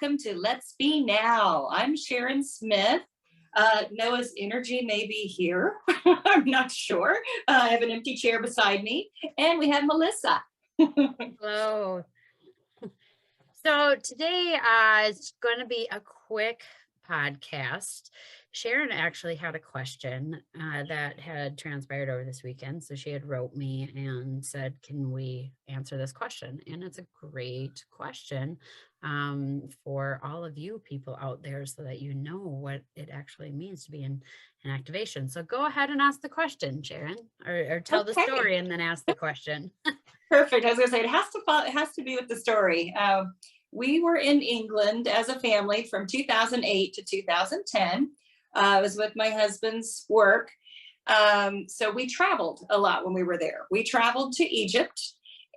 welcome to Let's Be Now. I'm Sharon Smith. Noah's energy may be here. I'm not sure. I have an empty chair beside me, and we have Melissa. Hello. So today it's going to be a quick podcast. Sharon actually had a question that had transpired over this weekend. So she had wrote me and said, can we answer this question? And it's a great question for all of you people out there so that you know what it actually means to be in activation. So go ahead and ask the question, Sharon, or tell the story and then ask the question. Perfect. I was going to say, it has to be with the story. We were in England as a family from 2008 to 2010. I was with my husband's work. So we traveled a lot when we were there. We traveled to Egypt,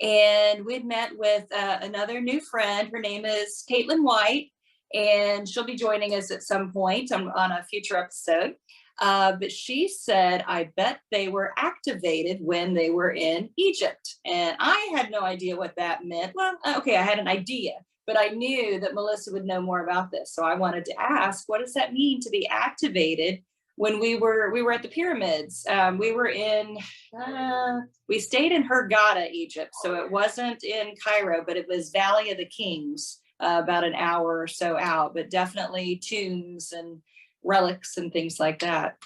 and we'd met with another new friend. Her name is Caitlin White, and she'll be joining us at some point on a future episode. But she said, I bet they were activated when they were in Egypt. And I had no idea what that meant. Well, okay, I had an idea, but I knew that Melissa would know more about this. So I wanted to ask, what does that mean to be activated when we were at the pyramids? We stayed in Hurghada, Egypt. So it wasn't in Cairo, but it was Valley of the Kings, about an hour or so out, but definitely tombs and relics and things like that.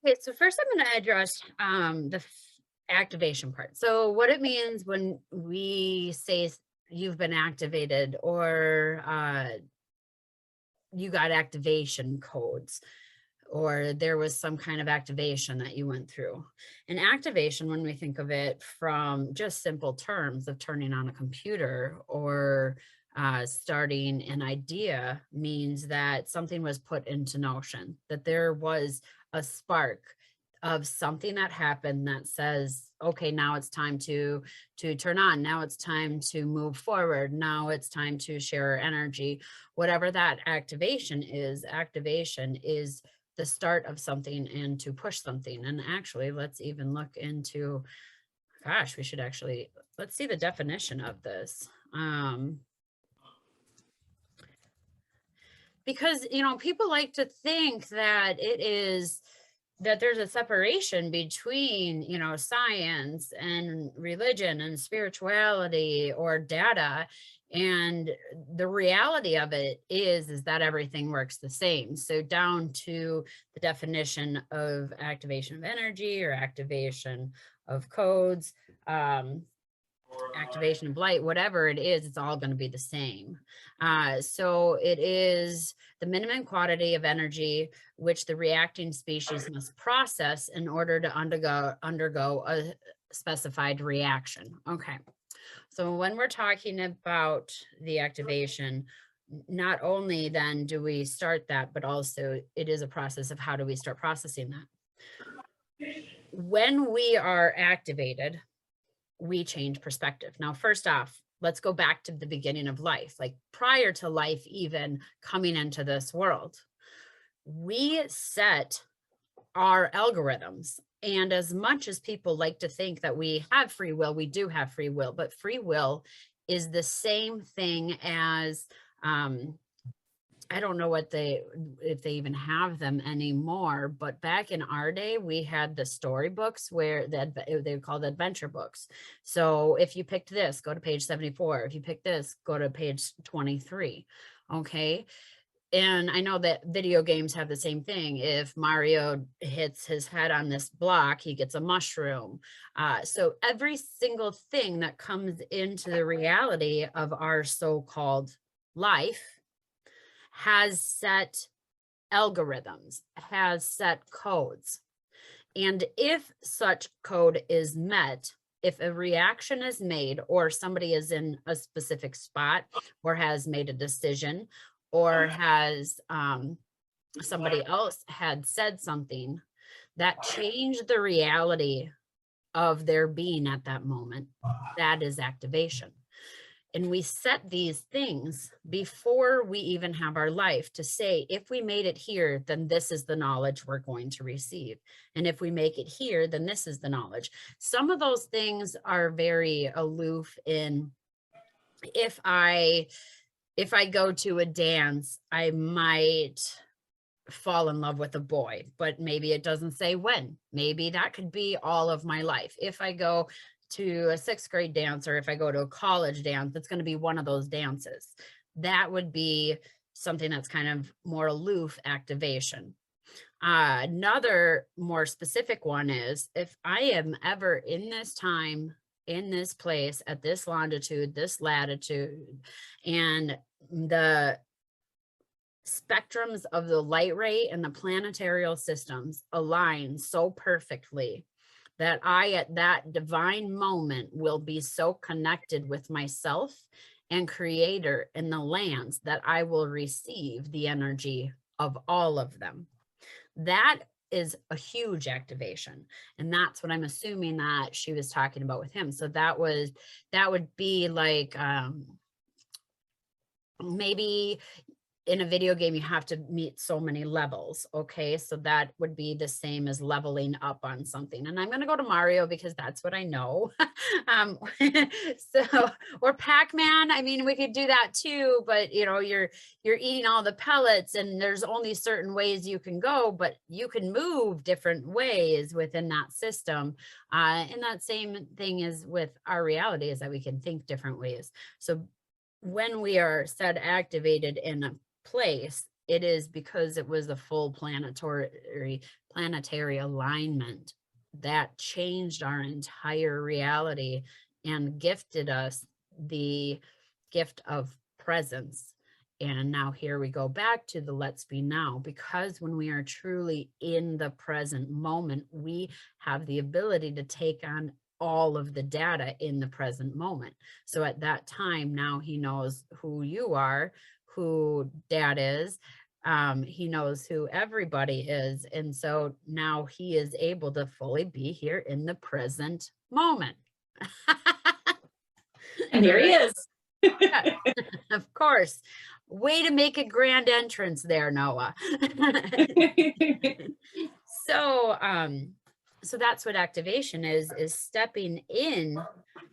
Okay, so first I'm going to address the activation part. So what it means when we say you've been activated or you got activation codes, or there was some kind of activation that you went through. And activation, when we think of it from just simple terms of turning on a computer or starting an idea, means that something was put into motion, that there was a spark of something that happened that says, okay, now it's time to turn on. Now it's time to move forward. Now it's time to share energy. Whatever that activation is the start of something and to push something. And actually, let's even look into, gosh, let's see the definition of this. Because, people like to think that there's a separation between, science and religion and spirituality or data. And the reality of it is that everything works the same. So down to the definition of activation of energy or activation of codes, activation of light, whatever it is, it's all going to be the same. So it is the minimum quantity of energy which the reacting species must process in order to undergo a specified reaction. Okay. So when we're talking about the activation, not only then do we start that, but also it is a process of how do we start processing that. When we are activated, we change perspective. Now, first off, let's go back to the beginning of life, like prior to life even coming into this world. We set our algorithms. And as much as people like to think that we have free will, we do have free will, but free will is the same thing as, I don't know if they even have them anymore, but back in our day, we had the storybooks where they were called adventure books. So if you picked this, go to page 74. If you pick this, go to page 23. Okay. And I know that video games have the same thing. If Mario hits his head on this block, he gets a mushroom. So every single thing that comes into the reality of our so-called life has set algorithms, has set codes. And if such code is met, if a reaction is made or somebody is in a specific spot or has made a decision or has somebody else had said something that changed the reality of their being at that moment, that is activation. And we set these things before we even have our life to say, if we made it here, then this is the knowledge we're going to receive. And if we make it here, then this is the knowledge. Some of those things are very aloof in if I go to a dance, I might fall in love with a boy, but maybe it doesn't say when. Maybe that could be all of my life. If I go to a 6th grade dance, or if I go to a college dance, it's going to be one of those dances. That would be something that's kind of more aloof activation. Another more specific one is, if I am ever in this time, in this place, at this longitude, this latitude, and the spectrums of the light ray and the planetary systems align so perfectly that I, at that divine moment, will be so connected with myself and creator in the lands that I will receive the energy of all of them. That is a huge activation. And that's what I'm assuming that she was talking about with him. So that would be like, maybe in a video game, you have to meet so many levels. Okay. So that would be the same as leveling up on something. And I'm going to go to Mario because that's what I know. So, or Pac-Man. I mean, we could do that too, but you know, you're eating all the pellets and there's only certain ways you can go, but you can move different ways within that system. And that same thing is with our reality, is that we can think different ways. So when we are said activated in a place, it is because it was a full planetary alignment that changed our entire reality and gifted us the gift of presence. And now here we go back to the let's be now, because when we are truly in the present moment, we have the ability to take on all of the data in the present moment. So at that time, now he knows who you are, who Dad is, he knows who everybody is. And so now he is able to fully be here in the present moment. And here he is. Yeah, of course. Way to make a grand entrance there, Noah. So, so that's what activation is stepping in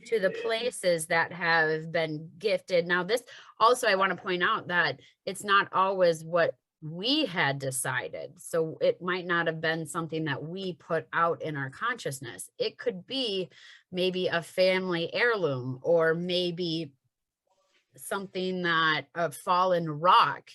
to the places that have been gifted. Now, this also, I want to point out that it's not always what we had decided. So it might not have been something that we put out in our consciousness. It could be maybe a family heirloom, or maybe something that a fallen rock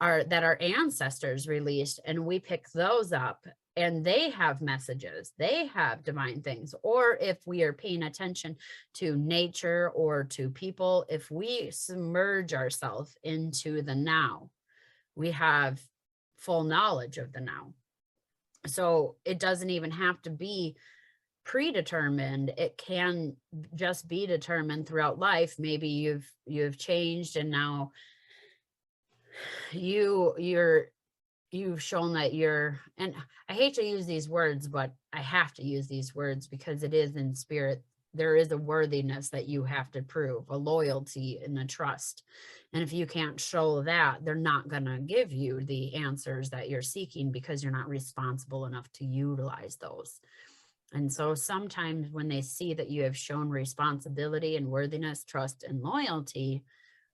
that our ancestors released, and we pick those up, and they have messages, they have divine things. Or if we are paying attention to nature or to people, if we submerge ourselves into the now, we have full knowledge of the now. So it doesn't even have to be predetermined. It can just be determined throughout life. Maybe you've changed, and now you've shown that you're, and I hate to use these words, but I have to use these words because it is in spirit. There is a worthiness that you have to prove, a loyalty and a trust. And if you can't show that, they're not going to give you the answers that you're seeking, because you're not responsible enough to utilize those. And so sometimes when they see that you have shown responsibility and worthiness, trust, and loyalty,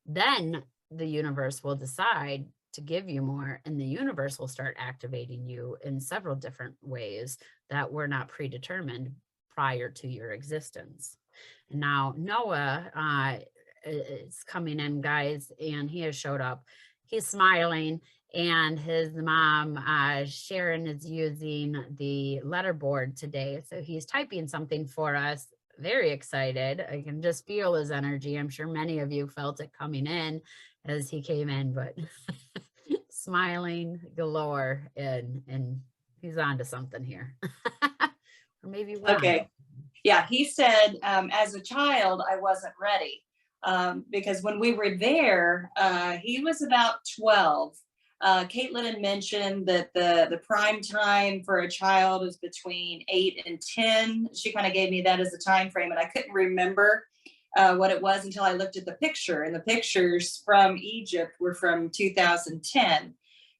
then the universe will decide to give you more, and the universe will start activating you in several different ways that were not predetermined prior to your existence. Now, Noah is coming in, guys, and he has showed up. He's smiling, and his mom, Sharon, is using the letterboard today. So he's typing something for us. Very excited. I can just feel his energy. I'm sure many of you felt it coming in as he came in, but smiling galore, and he's on to something here. Or maybe we're Okay. Yeah, he said, as a child, I wasn't ready, because when we were there, he was about 12. Caitlin had mentioned that the prime time for a child is between 8 and 10. She kind of gave me that as a time frame, and I couldn't remember what it was until I looked at the picture. And the pictures from Egypt were from 2010.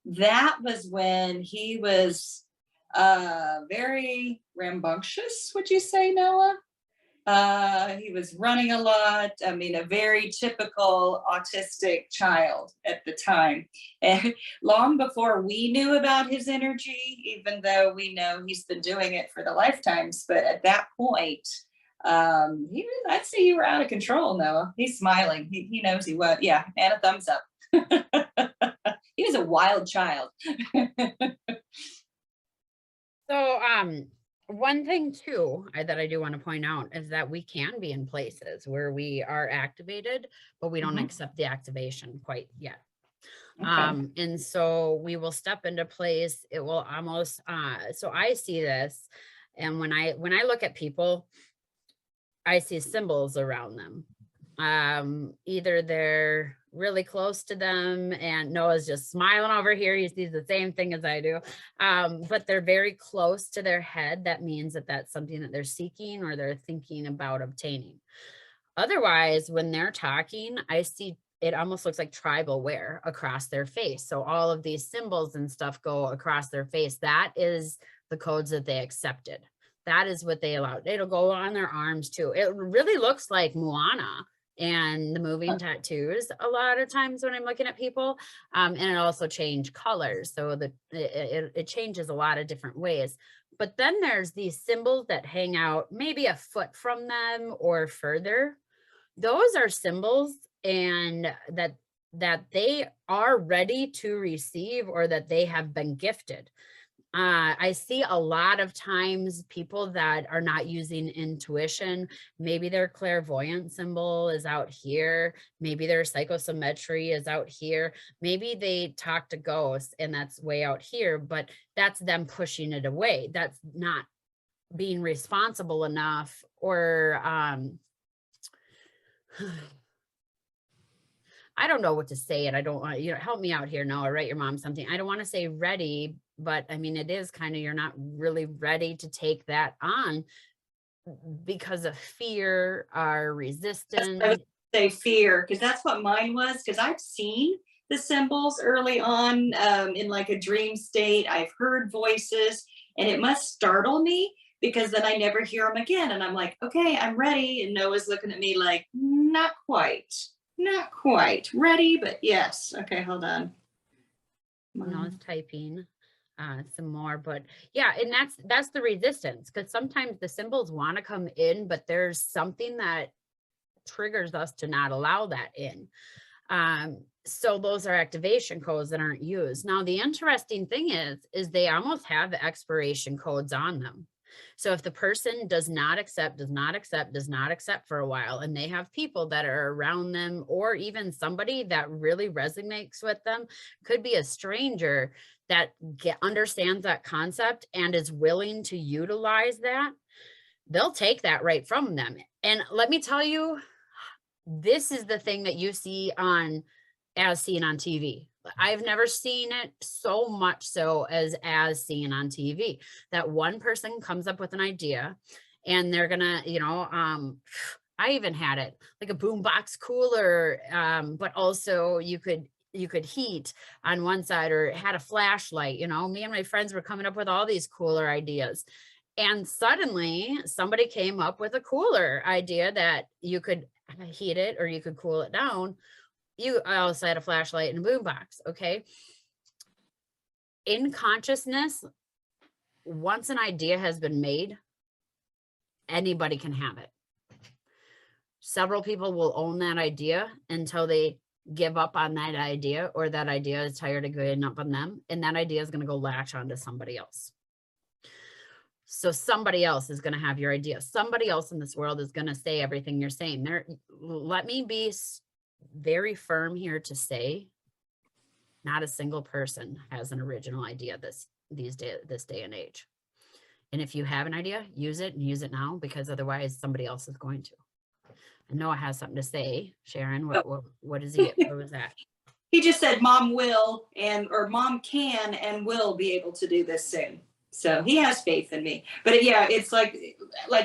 That was when he was very rambunctious, would you say, Noah? He was running a lot. I mean, a very typical autistic child at the time. And long before we knew about his energy, even though we know he's been doing it for the lifetimes, but at that point, I'd say you were out of control, Noah. He's smiling. He knows he was. Yeah, and a thumbs up. He was a wild child. So, one thing too that I do want to point out is that we can be in places where we are activated, but we don't accept the activation quite yet. Okay. And so we will step into place. It will almost, so I see this, and when I look at people, I see symbols around them. Either they're really close to them, and Noah's just smiling over here. He sees the same thing as I do. But they're very close to their head. That means that that's something that they're seeking or they're thinking about obtaining. Otherwise, when they're talking, I see it almost looks like tribal wear across their face. So all of these symbols and stuff go across their face. That is the codes that they accepted. That is what they allowed. It'll go on their arms too. It really looks like Moana and the moving tattoos a lot of times when I'm looking at people. And it also changed colors. So that it changes a lot of different ways. But then there's these symbols that hang out maybe a foot from them or further. Those are symbols, and that they are ready to receive, or that they have been gifted. I see a lot of times people that are not using intuition. Maybe their clairvoyant symbol is out here. Maybe their psychosymmetry is out here. Maybe they talk to ghosts and that's way out here, but that's them pushing it away. That's not being responsible enough, or I don't know what to say, and I don't want, help me out here, Noah, write your mom something. I don't want to say ready, but I mean, it is kind of, you're not really ready to take that on because of fear or resistance. I would say fear, because that's what mine was, because I've seen the symbols early on in like a dream state. I've heard voices, and it must startle me because then I never hear them again. And I'm like, okay, I'm ready. And Noah's looking at me like, not quite. Not quite ready, but yes. Okay, hold on. I was typing some more, but yeah, and that's the resistance, because sometimes the symbols want to come in, but there's something that triggers us to not allow that in. So those are activation codes that aren't used. Now, the interesting thing is they almost have expiration codes on them. So if the person does not accept for a while, and they have people that are around them, or even somebody that really resonates with them, could be a stranger that understands that concept and is willing to utilize that, they'll take that right from them. And let me tell you, this is the thing that you see as seen on TV. I've never seen it so much so as seen on TV, that one person comes up with an idea and they're gonna, I even had it like a boombox cooler, but also you could heat on one side, or had a flashlight. Me and my friends were coming up with all these cooler ideas. And suddenly somebody came up with a cooler idea that you could heat it or you could cool it down. I also had a flashlight and a boombox. Okay. In consciousness, once an idea has been made, anybody can have it. Several people will own that idea until they give up on that idea, or that idea is tired of giving up on them, and that idea is going to go latch onto somebody else. So somebody else is going to have your idea. Somebody else in this world is going to say everything you're saying. Let me be very firm here to say, not a single person has an original idea this day and age. And if you have an idea, use it, and use it now, because otherwise somebody else is going to. And Noah has something to say. Sharon, what is he? What was that? He just said mom will or mom can and will be able to do this soon. So he has faith in me. But yeah, it's like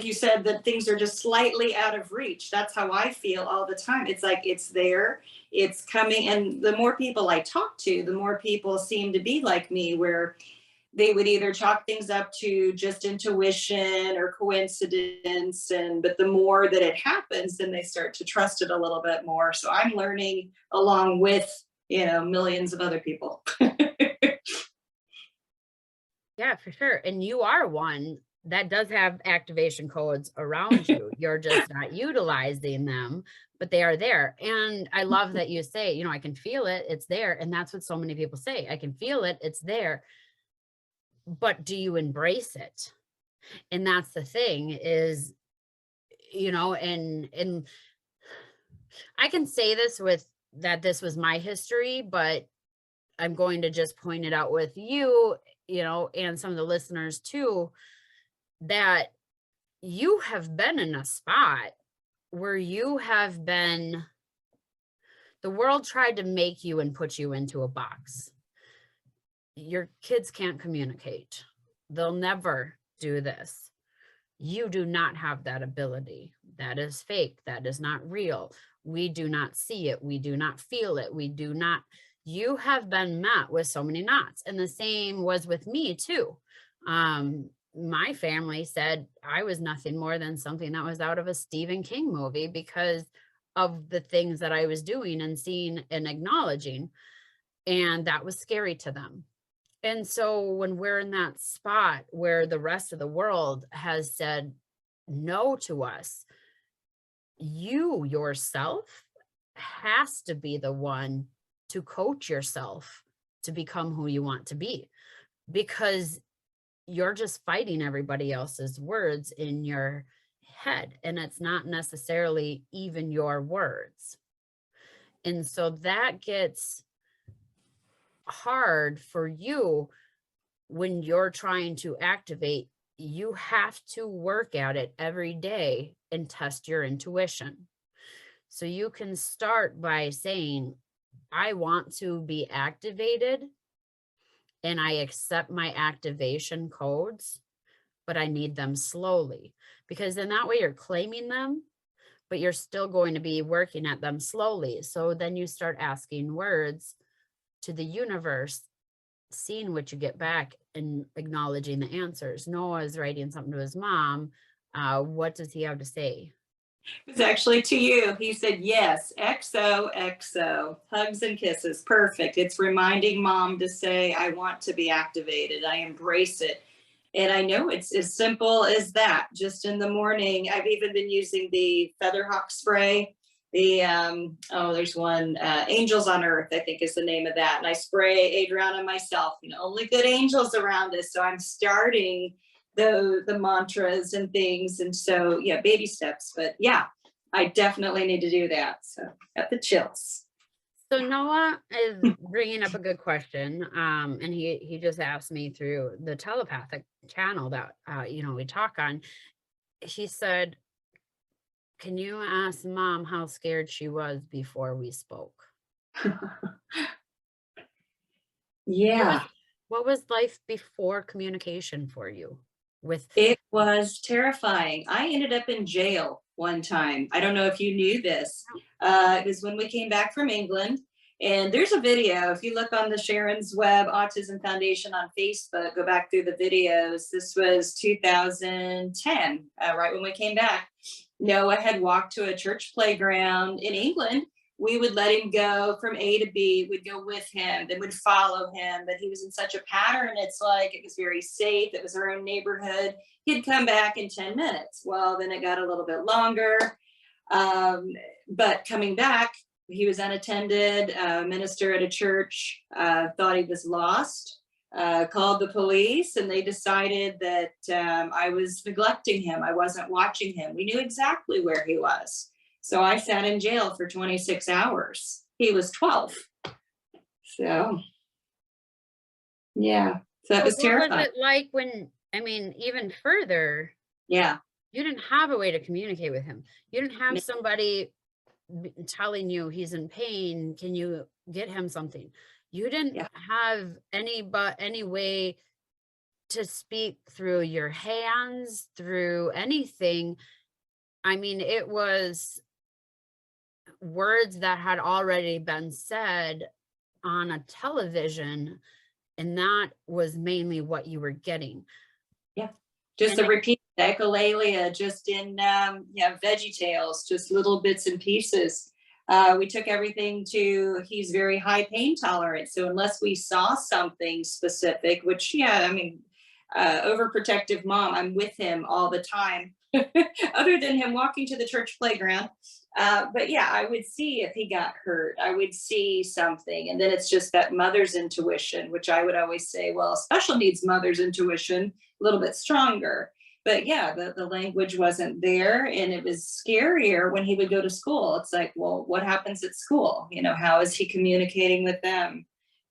you said, that things are just slightly out of reach. That's how I feel all the time. It's like it's there, it's coming. And the more people I talk to, the more people seem to be like me, where they would either chalk things up to just intuition or coincidence, but the more that it happens, then they start to trust it a little bit more. So I'm learning along with, millions of other people. Yeah, for sure. And you are one that does have activation codes around you. You're just not utilizing them, but they are there. And I love that you say, I can feel it, it's there. And that's what so many people say. I can feel it, it's there. But do you embrace it? And that's the thing is, and I can say this with that this was my history, but I'm going to just point it out with you, and some of the listeners too, that you have been in a spot where you have been, the world tried to make you and put you into a box. Your kids can't communicate. They'll never do this. You do not have that ability. That is fake. That is not real. We do not see it. We do not feel it. You have been met with so many knots. And the same was with me too. My family said I was nothing more than something that was out of a Stephen King movie because of the things that I was doing and seeing and acknowledging. And that was scary to them. And so when we're in that spot where the rest of the world has said no to us, you yourself has to be the one to coach yourself to become who you want to be, because you're just fighting everybody else's words in your head, and it's not necessarily even your words. And so that gets hard for you when you're trying to activate. You have to work at it every day and test your intuition. So you can start by saying, I want to be activated and I accept my activation codes, but I need them slowly, because then that way you're claiming them, but you're still going to be working at them slowly. So then you start asking words to the universe, seeing what you get back and acknowledging the answers. Noah is writing something to his mom. What does he have to say? It's actually to you. He said, yes, XOXO, hugs and kisses. Perfect. It's reminding mom to say, I want to be activated. I embrace it. And I know it's as simple as that. Just in the morning, I've even been using the Featherhawk spray. There's one, Angels on Earth, I think is the name of that. And I spray Adriana myself, only good angels around us. So I'm starting the mantras and things. And so, yeah, baby steps, but yeah, I definitely need to do that. So got the chills. So Noah is bringing up a good question. And he just asked me through the telepathic channel that, we talk on. He said, can you ask mom how scared she was before we spoke? Yeah. What was life before communication for you? It was terrifying. I ended up in jail one time. I don't know if you knew this. It was when we came back from England. And there's a video. If you look on the Sharon's Webb Autism Foundation on Facebook, go back through the videos. This was 2010, right when we came back. Noah had walked to a church playground in England. We would let him go from A to B. We'd go with him, then would follow him. But he was in such a pattern. It's like it was very safe. It was our own neighborhood. He'd come back in 10 minutes. Well, then it got a little bit longer. But coming back, he was unattended. Minister at a church thought he was lost, called the police, and they decided that I was neglecting him. I wasn't watching him. We knew exactly where he was. So I sat in jail for 26 hours. He was 12. So, yeah. So that was terrifying. What was it like when, even further, yeah, you didn't have a way to communicate with him. You didn't have somebody telling you he's in pain. Can you get him something? You didn't have any way to speak through your hands, through anything. It was words that had already been said on a television And that was mainly what you were getting. Yeah. Just And a repeat echolalia, just in yeah, Veggie Tales, just little bits and pieces. We took everything to, he's very high pain tolerant. So unless we saw something specific, which, yeah, I mean, overprotective mom, I'm with him all the time, other than him walking to the church playground. But yeah, I would see if he got hurt, I would see something. And then it's just that mother's intuition, which I would always say, well, special needs mother's intuition, a little bit stronger. But yeah, the language wasn't there, and it was scarier when he would go to school. It's like, well, what happens at school? You know, how is he communicating with them?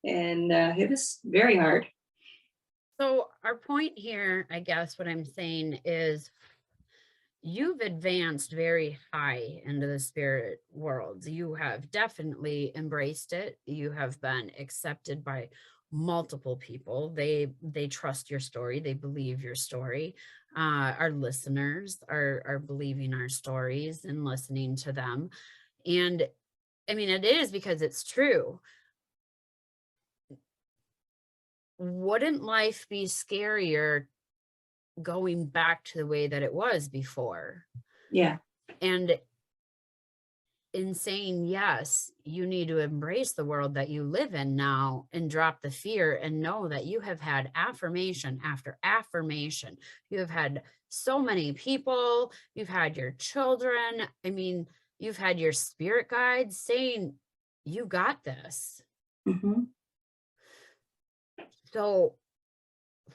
And it was very hard. so our point here, I guess what I'm saying is you've advanced very high into the spirit world. You have definitely embraced it. You have been accepted by multiple people. They trust your story. They believe your story. Our listeners are believing our stories and listening to them. And I mean, it is because it's true. Wouldn't life be scarier going back to the way that it was before? Yeah. And in saying yes, you need to embrace the world that you live in now and drop the fear and know that you have had affirmation after affirmation. You have had so many people, you've had your children. I mean, you've had your spirit guides saying, you got this. Hmm. So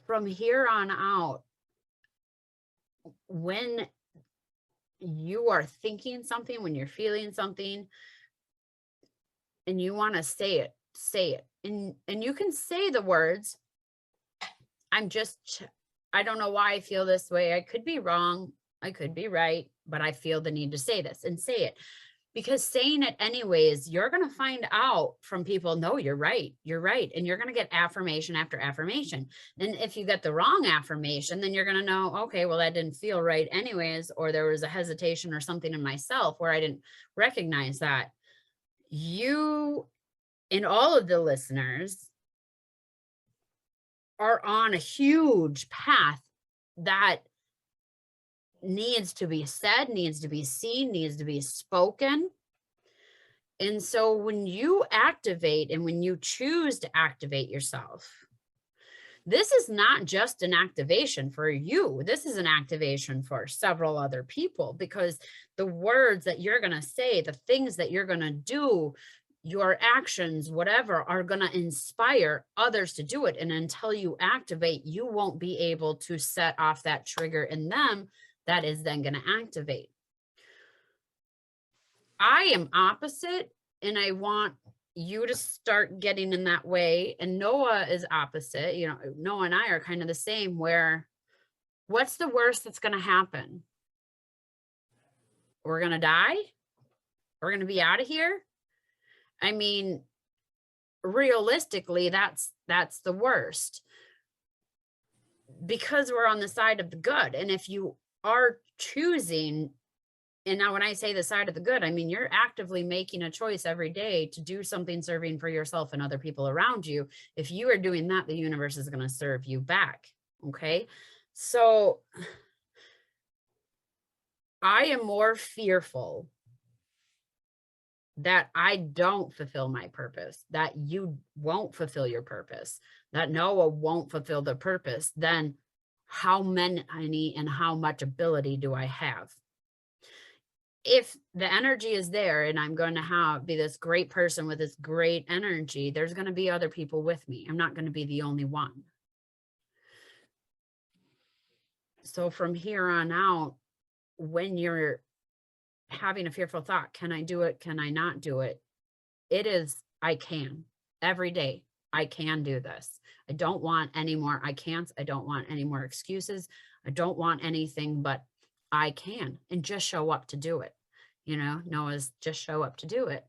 from here on out, when you are thinking something, when you're feeling something, and you want to say it, say it. And you can say the words, I don't know why I feel this way. I could be wrong. I could be right, but I feel the need to say this, and say it. Because saying it anyways, you're going to find out from people, no, you're right. You're right. And you're going to get affirmation after affirmation. And if you get the wrong affirmation, then you're going to know, okay, well, that didn't feel right anyways, or there was a hesitation or something in myself where I didn't recognize that. You and all of the listeners are on a huge path that needs to be said, needs to be seen, needs to be spoken. And so when you activate and when you choose to activate yourself, this is not just an activation for you. This is an activation for several other people, because the words that you're going to say, the things that you're going to do, your actions, whatever, are going to inspire others to do it. And until you activate, you won't be able to set off that trigger in them that is then going to activate. I am opposite, and I want you to start getting in that way. And Noah is opposite. You know, Noah and I are kind of the same, where what's the worst that's going to happen? We're going to die. We're going to be out of here. I mean, realistically, that's the worst, because we're on the side of the good. And if you are choosing, and now when I say the side of the good, I mean, you're actively making a choice every day to do something serving for yourself and other people around you. If you are doing that, the universe is going to serve you back. Okay. So I am more fearful that I don't fulfill my purpose, that you won't fulfill your purpose, that Noah won't fulfill the purpose, then how many and how much ability do I have? If the energy is there and I'm going to be this great person with this great energy, there's going to be other people with me. I'm not going to be the only one. So from here on out, when you're having a fearful thought, can I do it? Can I not do it? It is, I can. Every day, I can do this. I don't want any more I can't. I don't want any more excuses. I don't want anything, but I can, and just show up to do it. You know, Noah's just show up to do it.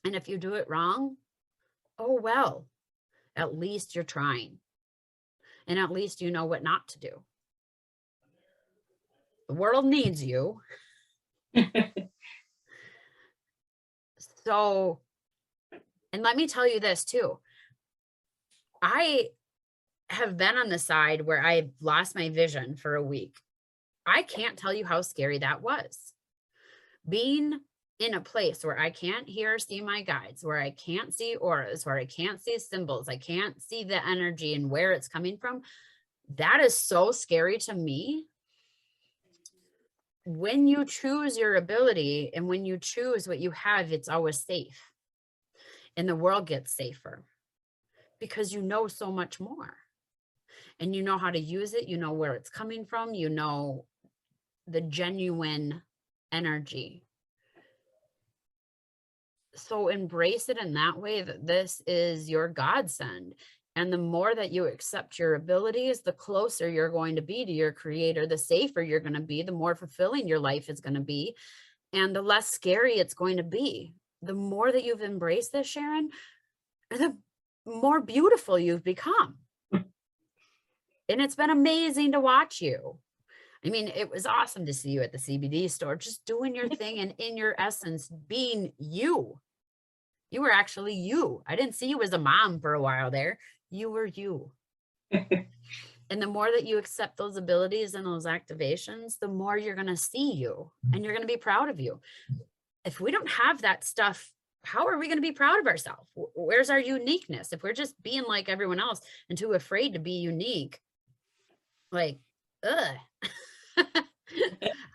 And if you do it wrong, oh, well, at least you're trying. And at least you know what not to do. The world needs you. So, and let me tell you this too. I have been on the side where I've lost my vision for a week. I can't tell you how scary that was. Being in a place where I can't hear or see my guides, where I can't see auras, where I can't see symbols, I can't see the energy and where it's coming from. That is so scary to me. When you choose your ability and when you choose what you have, it's always safe. And the world gets safer because you know so much more. And you know how to use it. You know where it's coming from. You know the genuine energy. So embrace it in that way, that this is your godsend. And the more that you accept your abilities, the closer you're going to be to your creator, the safer you're going to be, the more fulfilling your life is going to be, and the less scary it's going to be. The more that you've embraced this, Sharon, the more beautiful you've become. And it's been amazing to watch you. I mean, it was awesome to see you at the CBD store, just doing your thing and in your essence, being you. You were actually you. I didn't see you as a mom for a while there. You were you. And the more that you accept those abilities and those activations, the more you're going to see you and you're going to be proud of you. If we don't have that stuff, how are we going to be proud of ourselves? Where's our uniqueness? If we're just being like everyone else and too afraid to be unique, like, ugh.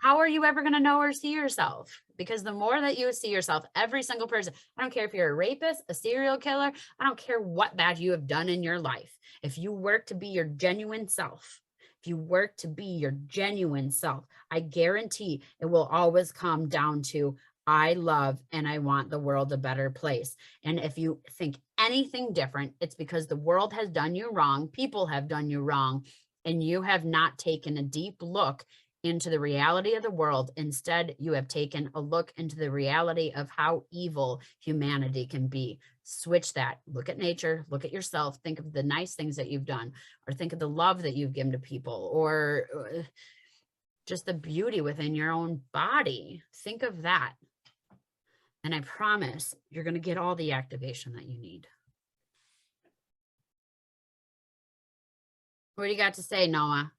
How are you ever going to know or see yourself? Because the more that you see yourself, every single person, I don't care if you're a rapist, a serial killer, I don't care what bad you have done in your life. If you work to be your genuine self, if you work to be your genuine self, I guarantee it will always come down to, I love and I want the world a better place. And if you think anything different, it's because the world has done you wrong, people have done you wrong, and you have not taken a deep look into the reality of the world. Instead, you have taken a look into the reality of how evil humanity can be. Switch that. Look at nature, look at yourself, think of the nice things that you've done, or think of the love that you've given to people, or just the beauty within your own body. Think of that. And I promise you're going to get all the activation that you need. What do you got to say, Noah?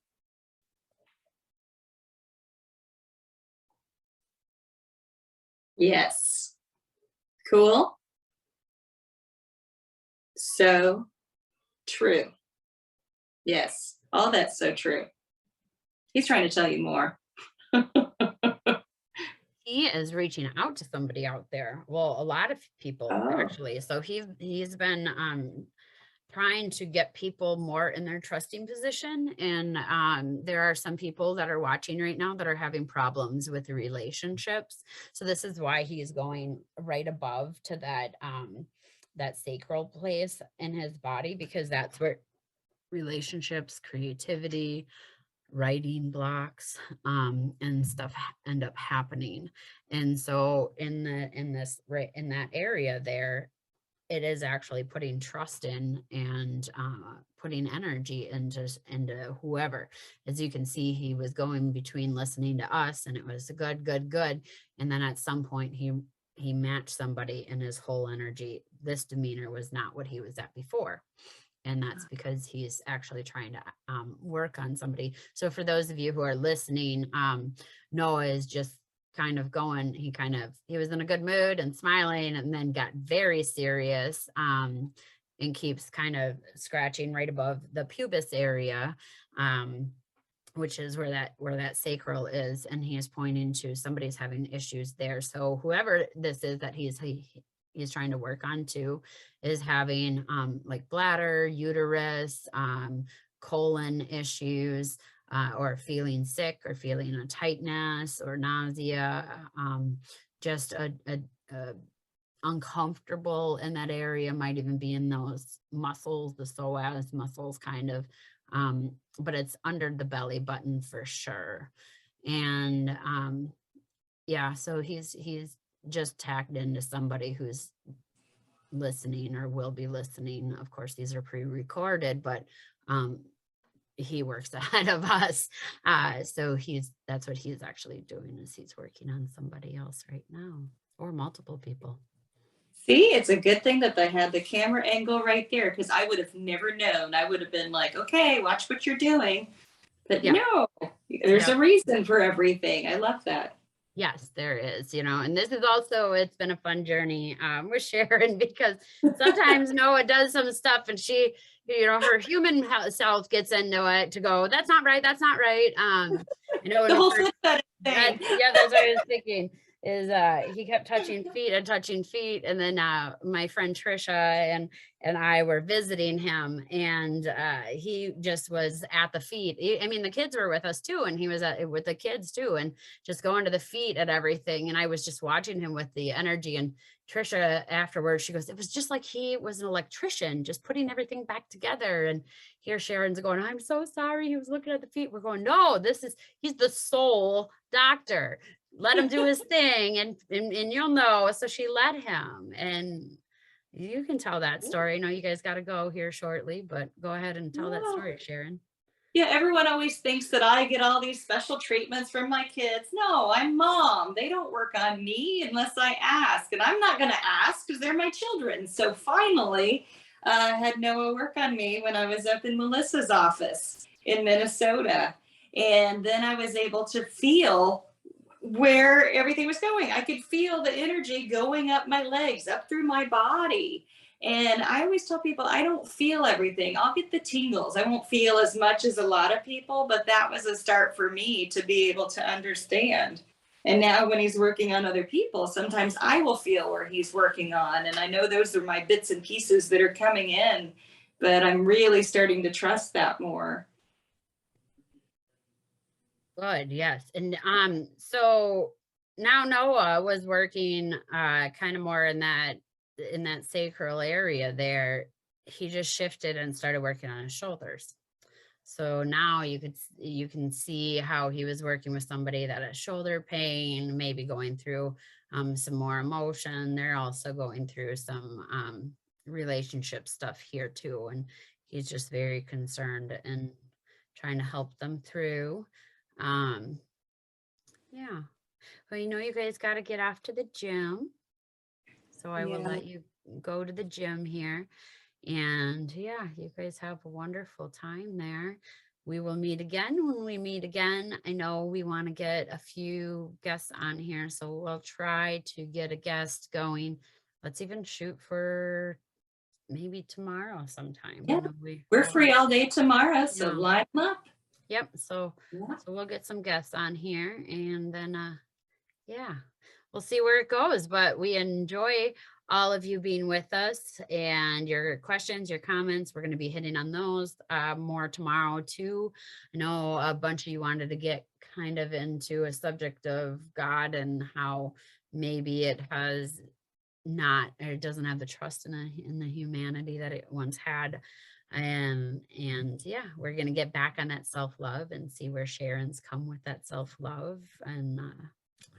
Yes. Cool. So true. Yes. All that's so true. He's trying to tell you more. He is reaching out to somebody out there. Well, a lot of people actually. So he's been trying to get people more in their trusting position. And there are some people that are watching right now that are having problems with relationships. So this is why he's going right above to that that sacral place in his body, because that's where relationships, creativity, writing blocks and stuff end up happening. And so in that area there, it is actually putting trust in and putting energy into whoever. As you can see, he was going between listening to us, and it was good, good, good. And then at some point he matched somebody, and his whole energy, this demeanor was not what he was at before. And that's because he's actually trying to work on somebody. So for those of you who are listening, Noah is just kind of going, he was in a good mood and smiling, and then got very serious and keeps kind of scratching right above the pubis area, which is where that sacral is. And he is pointing to somebody's having issues there. So whoever this is that he's trying to work on too is having like bladder, uterus, colon issues, or feeling sick, or feeling a tightness or nausea, just a uncomfortable in that area, might even be in those muscles, the psoas muscles kind of, but it's under the belly button for sure. And yeah, so he's just tagged into somebody who's listening or will be listening. Of course, these are pre-recorded, but he works ahead of us. So that's what he's actually doing, is he's working on somebody else right now, or multiple people. See, it's a good thing that I had the camera angle right there, because I would have never known. I would have been like, okay, watch what you're doing. But Yeah. no, there's Yeah. a reason for everything. I love that. Yes, there is, and this is also, it's been a fun journey with Sharon, because sometimes Noah does some stuff and she, her human self gets into it to go, that's not right. That's not right. The When we whole first, foot thing. yeah, that's what I was thinking is he kept touching feet. And then my friend Trisha and I were visiting him, and he just was at the feet. I mean, the kids were with us too, and he was with the kids too, and just going to the feet at everything. And I was just watching him with the energy. And Trisha afterwards, she goes, it was just like he was an electrician, just putting everything back together. And here Sharon's going, I'm so sorry. He was looking at the feet. We're going, no, he's the soul doctor. Let him do his thing, and you'll know. So she let him, and you can tell that story. I know you guys got to go here shortly, but go ahead and tell that story, Sharon. Yeah, everyone always thinks that I get all these special treatments from my kids. No, I'm mom. They don't work on me unless I ask. And I'm not going to ask because they're my children. So finally, I had Noah work on me when I was up in Melissa's office in Minnesota. And then I was able to feel where everything was going. I could feel the energy going up my legs, up through my body. And I always tell people I don't feel everything. I'll get the tingles. I won't feel as much as a lot of people, but that was a start for me to be able to understand. And now when he's working on other people, sometimes I will feel where he's working on. And I know those are my bits and pieces that are coming in, but I'm really starting to trust that more. Good, yes. And so now Noah was working kind of more in that sacral area there. He just shifted and started working on his shoulders. So now you can see how he was working with somebody that has shoulder pain, maybe going through some more emotion. They're also going through some relationship stuff here too. And he's just very concerned and trying to help them through. Yeah. Well, you guys got to get off to the gym. So I will let you go to the gym here. And yeah, you guys have a wonderful time there. We will meet again when we meet again. I know we want to get a few guests on here, so we'll try to get a guest going. Let's even shoot for maybe tomorrow sometime. Yeah, we're free all day tomorrow, so line them up. Yep. So we'll get some guests on here, and then yeah, we'll see where it goes. But we enjoy all of you being with us, and your questions, your comments. We're going to be hitting on those more tomorrow too. I know a bunch of you wanted to get kind of into a subject of God and how maybe it has not, or it doesn't have the trust in the humanity that it once had. And yeah, we're going to get back on that self-love and see where Sharon's come with that self-love, and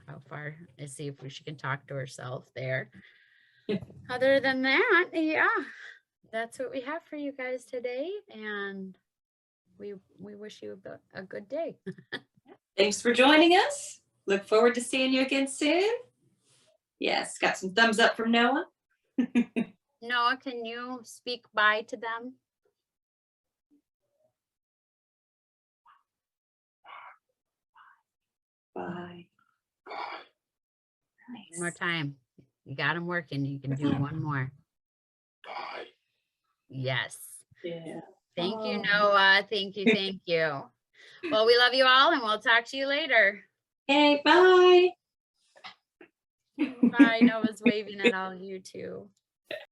how far, and see if she can talk to herself there. Other than that, yeah, that's what we have for you guys today, and we wish you a good day. Thanks for joining us. Look forward to seeing you again soon. Yes, got some thumbs up from Noah. Noah, can you speak bye to them? Bye. Nice. One more time. You got them working. You can do one more. Bye. Yes. Yeah. Thank you, Noah. Thank you. Thank you. Well, we love you all, and we'll talk to you later. Hey, bye. Bye. Noah's waving at all of you too.